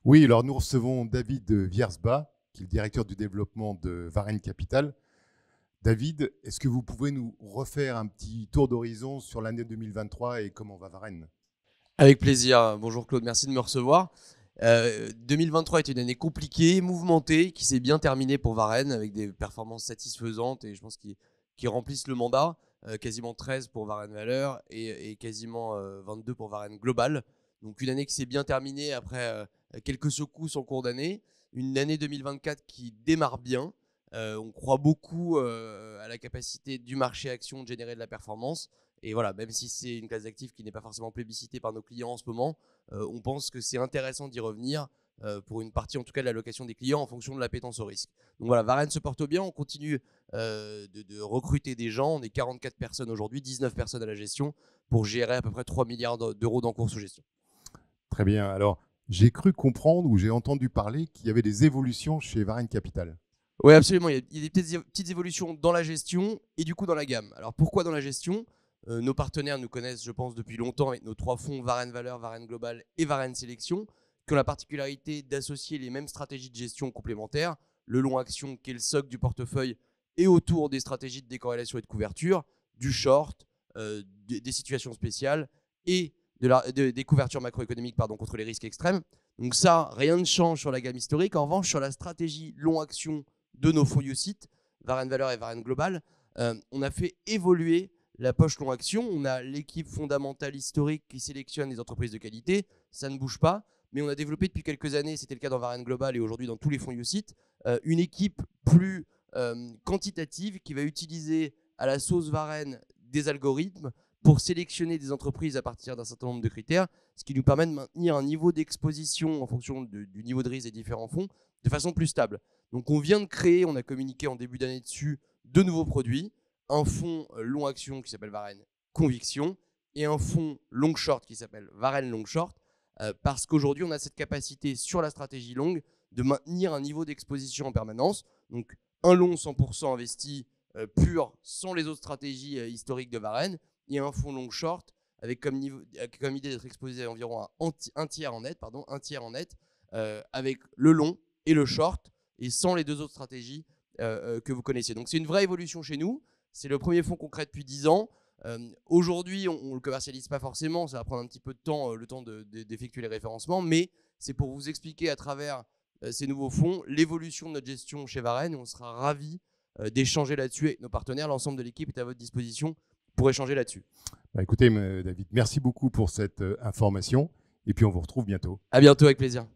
Oui, alors nous recevons David Wiersba, qui est le directeur du développement de Varenne Capital. David, est-ce que vous pouvez nous refaire un petit tour d'horizon sur l'année 2023 et comment va Varenne? Avec plaisir. Bonjour Claude, merci de me recevoir. 2023 est une année compliquée, mouvementée, qui s'est bien terminée pour Varenne avec des performances satisfaisantes et je pense qui remplissent le mandat. Quasiment 13 pour Varenne Valeur et quasiment 22 pour Varenne Global. Donc une année qui s'est bien terminée après quelques secousses en cours d'année. Une année 2024 qui démarre bien. On croit beaucoup à la capacité du marché action de générer de la performance. Et voilà, même si c'est une classe d'actifs qui n'est pas forcément plébiscitée par nos clients en ce moment, on pense que c'est intéressant d'y revenir pour une partie en tout cas de l'allocation des clients en fonction de l'appétence au risque. Donc voilà, Varenne se porte bien, on continue de recruter des gens, on est 44 personnes aujourd'hui, 19 personnes à la gestion pour gérer à peu près 3 milliards d'euros d'encours sous gestion. Très bien. Alors, j'ai cru comprendre ou j'ai entendu parler qu'il y avait des évolutions chez Varenne Capital. Oui, absolument. Il y a des petites évolutions dans la gestion et du coup dans la gamme. Alors pourquoi dans la gestion? Nos partenaires nous connaissent, je pense, depuis longtemps avec nos trois fonds Varenne Valeur, Varenne Global et Varenne Sélection, qui ont la particularité d'associer les mêmes stratégies de gestion complémentaires, le long action qui est le socle du portefeuille et autour des stratégies de décorrélation et de couverture, du short, des situations spéciales et des couvertures macroéconomiques contre les risques extrêmes. Donc ça, rien ne change sur la gamme historique. En revanche, sur la stratégie long action de nos fonds UCITS, Varenne Valeur et Varenne Global, on a fait évoluer la poche long action. On a l'équipe fondamentale historique qui sélectionne les entreprises de qualité. Ça ne bouge pas. Mais on a développé depuis quelques années, c'était le cas dans Varenne Global et aujourd'hui dans tous les fonds UCITS, une équipe plus quantitative qui va utiliser à la sauce Varenne des algorithmes pour sélectionner des entreprises à partir d'un certain nombre de critères, ce qui nous permet de maintenir un niveau d'exposition en fonction du niveau de risque des différents fonds de façon plus stable. Donc on vient de créer, on a communiqué en début d'année dessus, deux nouveaux produits, un fonds long action qui s'appelle Varenne Conviction et un fonds long short qui s'appelle Varenne Long Short, parce qu'aujourd'hui on a cette capacité sur la stratégie longue de maintenir un niveau d'exposition en permanence. Donc un long 100% investi pur sans les autres stratégies historiques de Varenne et un fonds long short avec comme idée d'être exposé à environ un tiers en net, avec le long et le short et sans les deux autres stratégies que vous connaissez. Donc c'est une vraie évolution chez nous. C'est le premier fonds qu'on crée depuis 10 ans. Aujourd'hui, on ne le commercialise pas forcément, ça va prendre un petit peu de temps, le temps d'effectuer les référencements, mais c'est pour vous expliquer à travers ces nouveaux fonds l'évolution de notre gestion chez Varenne. On sera ravis d'échanger là-dessus avec nos partenaires. L'ensemble de l'équipe est à votre disposition pour échanger là-dessus. Écoutez, David, merci beaucoup pour cette information et puis on vous retrouve bientôt. À bientôt, avec plaisir.